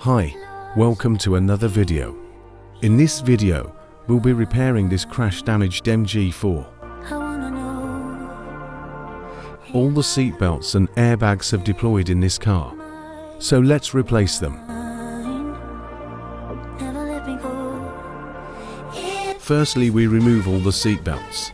Hi, welcome to another video. In this video, we'll be repairing this crash-damaged MG4. All the seatbelts and airbags have deployed in this car, so let's replace them. Firstly, we remove all the seatbelts.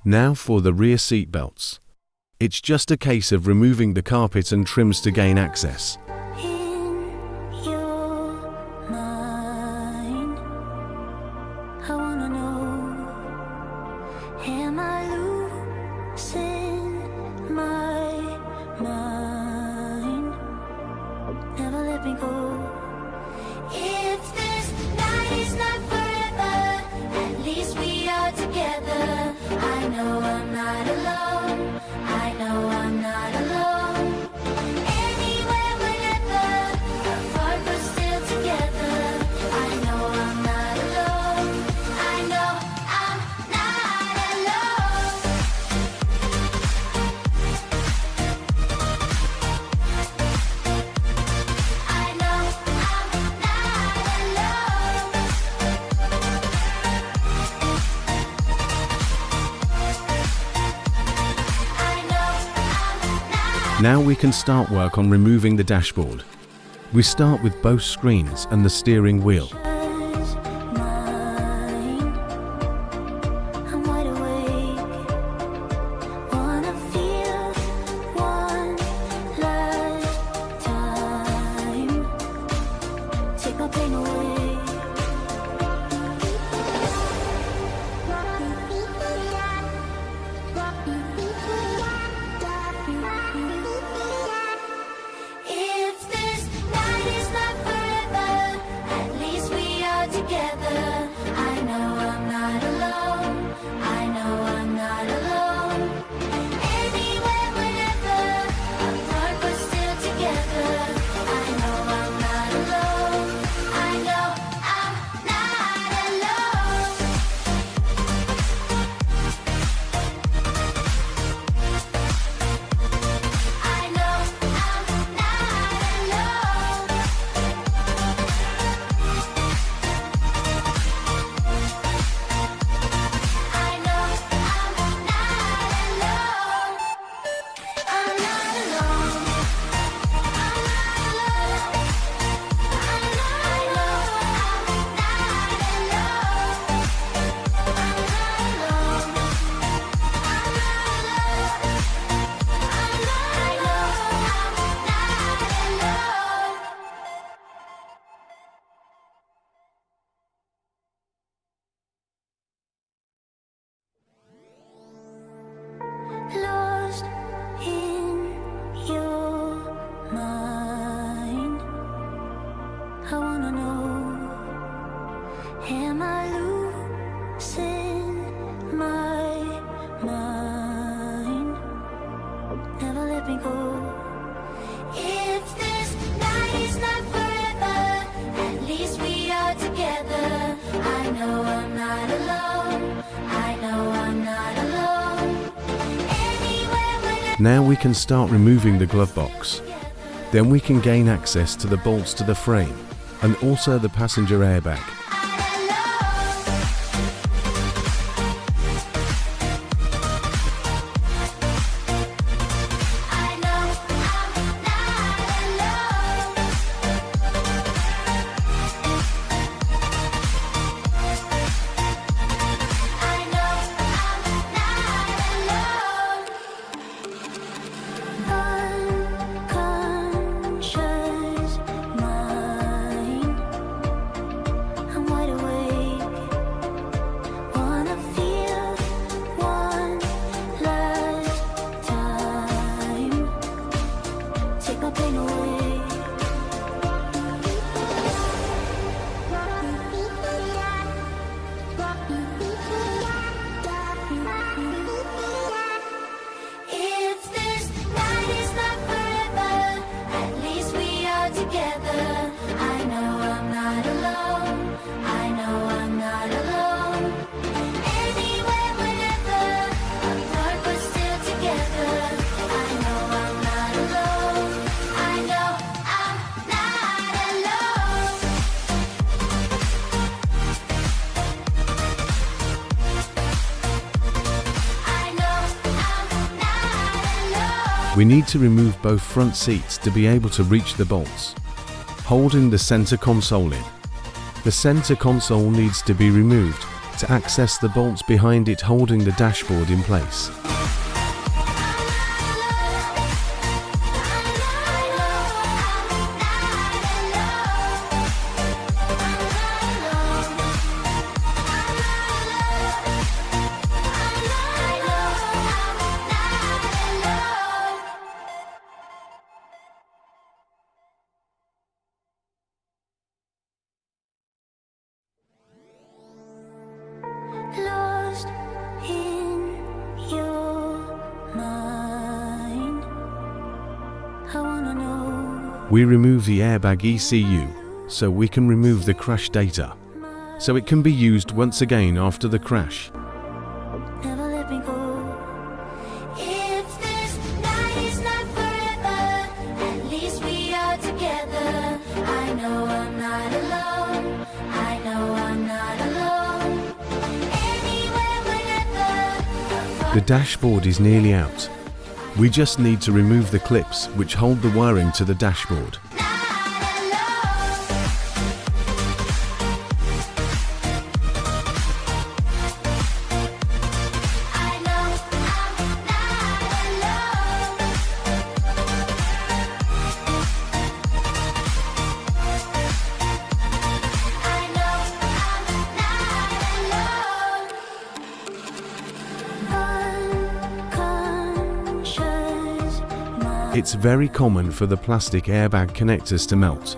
Now for the rear seat belts. It's just a case of removing the carpet and trims to gain access. Now we can start work on removing the dashboard. We start with both screens and the steering wheel. If this night is not forever, at least we Now we can start removing the glove box. Then we can gain access to the bolts to the frame and also the passenger airbag. We need to remove both front seats to be able to reach the bolts, holding the center console in. The center console needs to be removed to access the bolts behind it holding the dashboard in place. Lost in your mind, I wanna know. We remove the airbag ECU so we can remove the crash data, so it can be used once again after the crash. Never let me go. If this night is not forever, at least we are together. I know I'm not alone. I know I'm not alone. Anywhere, whenever. The dashboard is nearly out. We just need to remove the clips which hold the wiring to the dashboard. It's very common for the plastic airbag connectors to melt.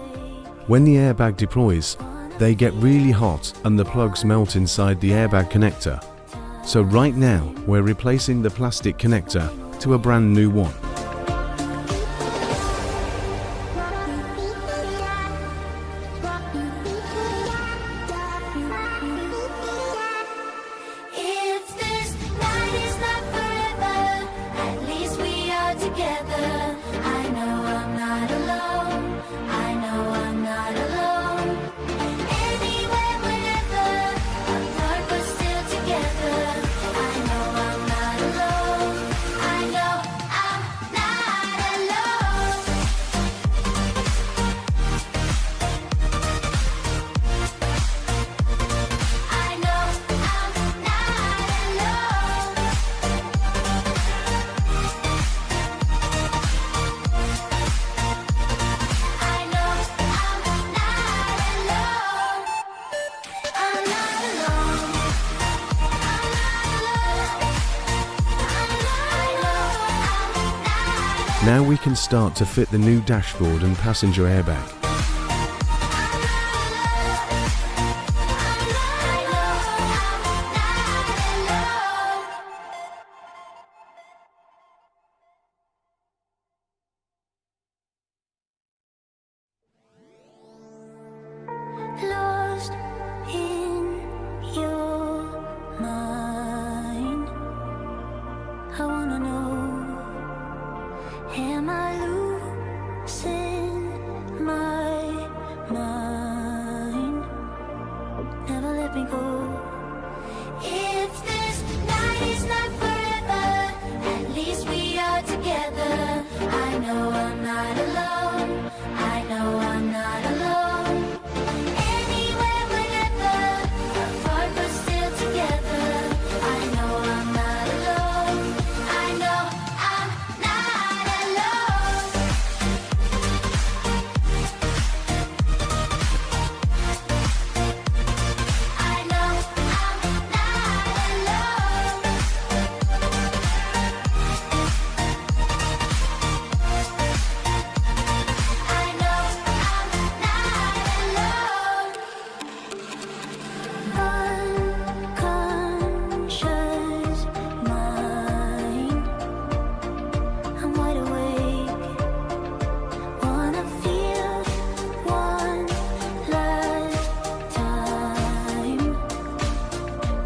When the airbag deploys, they get really hot and the plugs melt inside the airbag connector. So right now, we're replacing the plastic connector to a brand new one. If this night is not forever, at least we are together. I know I'm not alone. I know I'm not alone. Anywhere, whenever, apart but still together. I know I'm not alone. I know I'm not alone. I know I'm not alone. I know I'm not alone. I'm not alone. Now we can start to fit the new dashboard and passenger airbag. Lost in your mind, I wanna know.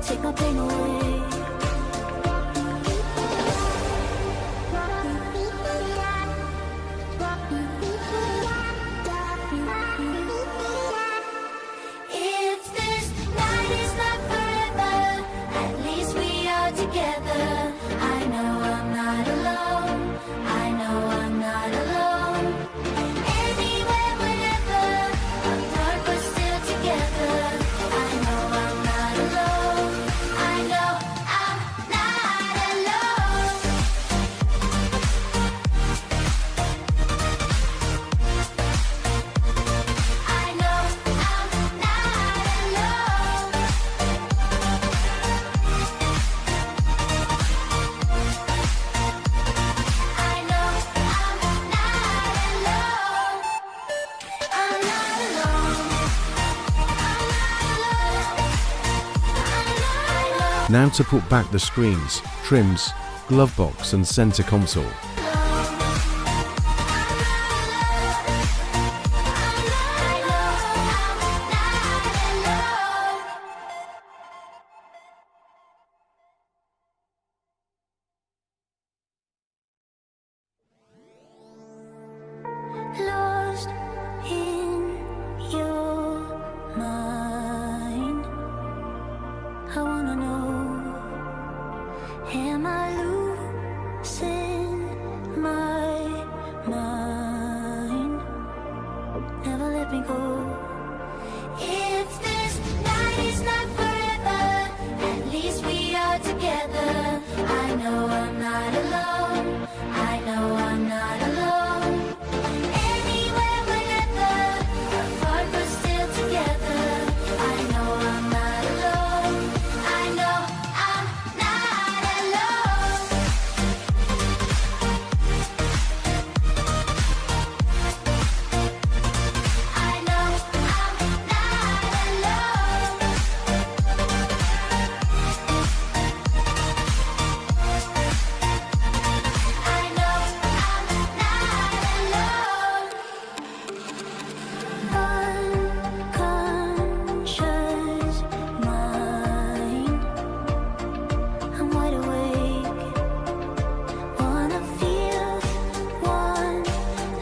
take my pain away. If this night is not forever, at least we are together. I know I'm not alone. I know I'm not alone. Anywhere, whenever, apart but still together. I know I'm not alone. I know I'm not alone. I know I'm not alone. I know I'm not alone. I'm not alone. Now to put back the screens, trims, glove box and center console. Lost in your mind. I wanna know, am I losing my mind? Never let me go. If this night is not forever, at least we are together. I know I'm not alone. I know I'm not alone. Anywhere, whenever, apart but still together. I know I'm not alone. I know I'm not alone. I know I'm not alone. I know I'm not alone. Unconscious mind, I'm wide awake. Wanna feel one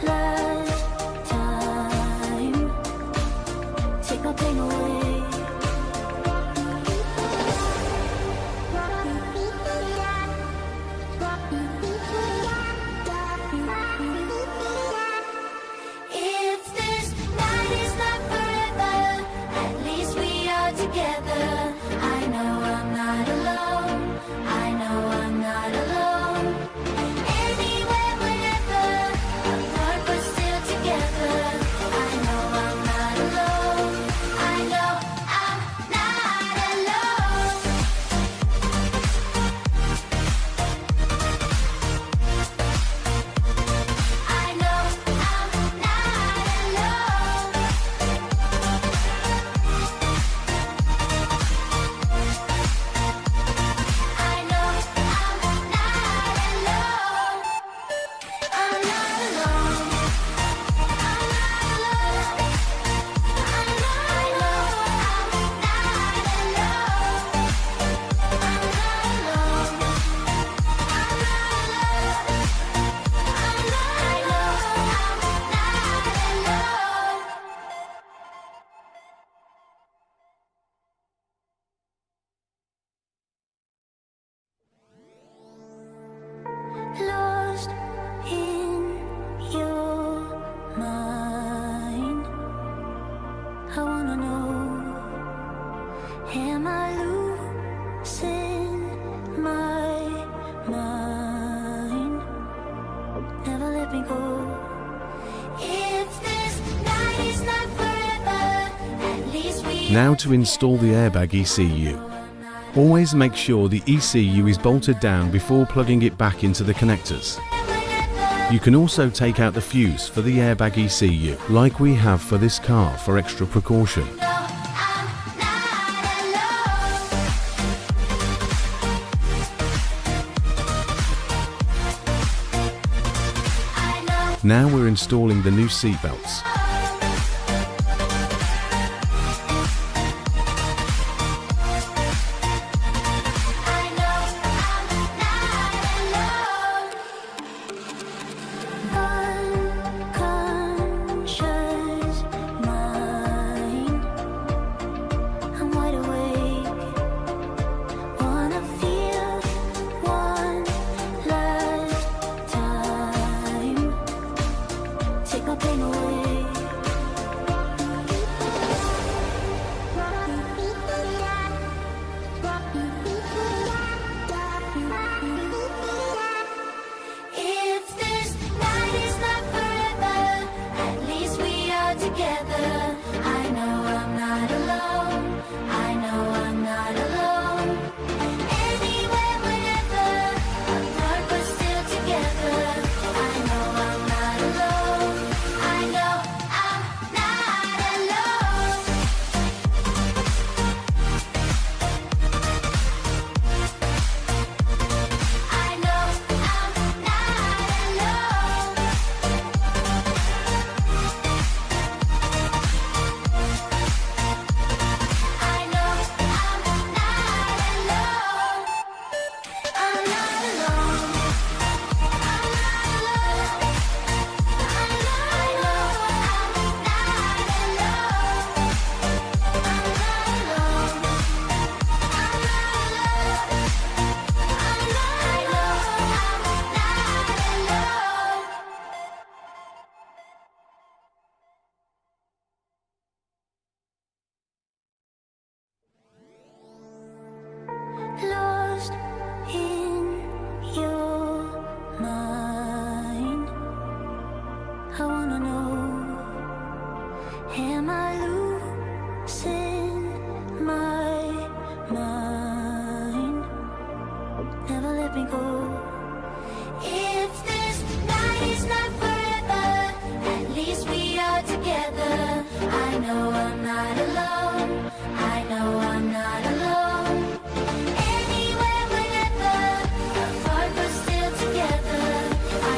last time. Take my pain away. If this night is not forever, at least we are together. I know I'm not alone. I know I'm not alone. Anywhere, whenever, apart but still together. I know I'm not alone. I know I'm not alone. I know I'm not alone. I know I'm not alone. I'm not alone. I'm not alone. I know I'm not alone. I'm not alone. I'm not alone. I know I'm not alone. Lost in your mind. I wanna know, am I losing my mind? Never let me go. If this night is not forever, at least we Now to install the airbag ECU. Always make sure the ECU is bolted down before plugging it back into the connectors. You can also take out the fuse for the airbag ECU, like we have for this car, for extra precaution. Now we're installing the new seat belts.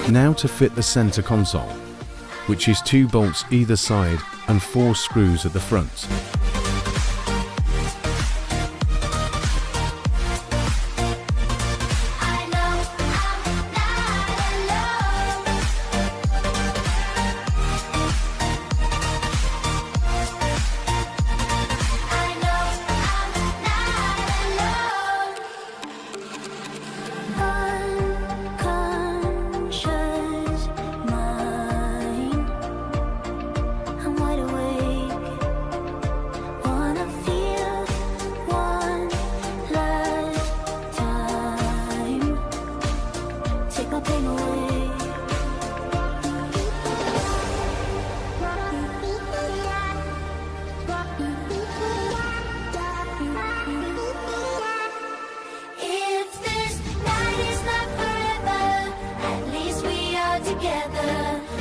Now to fit the center console, which is 2 bolts either side and 4 screws at the front. I know I'm not alone. I know I'm not alone. Unconscious mind, I'm wide awake. Wanna feel one last time. Take my pain away. If this night is not forever, at least we are together.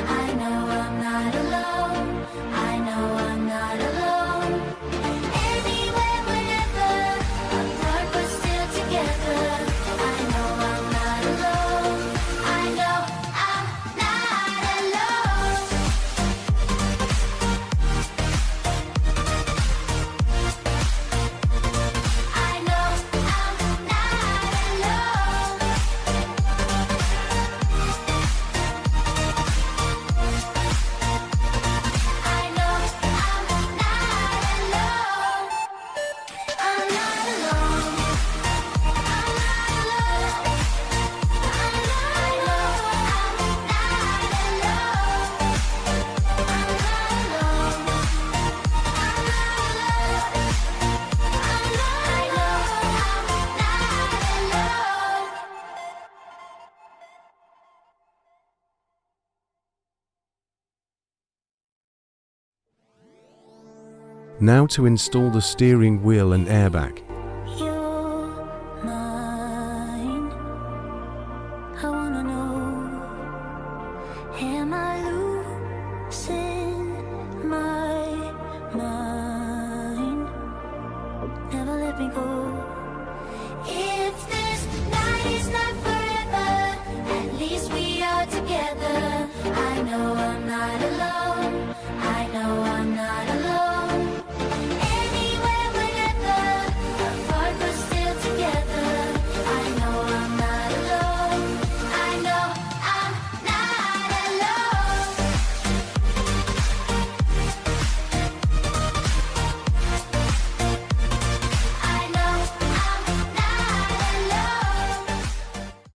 I know I'm not alone. I know I'm not alone. Anywhere, whenever, apart but still together. I know I'm not alone. I know I'm not alone. I know I'm not alone. I know I'm not alone. I'm not alone. I'm not alone. I know I'm not alone. I'm not alone. I'm not alone. I know I'm not alone. Now to install the steering wheel and airbag.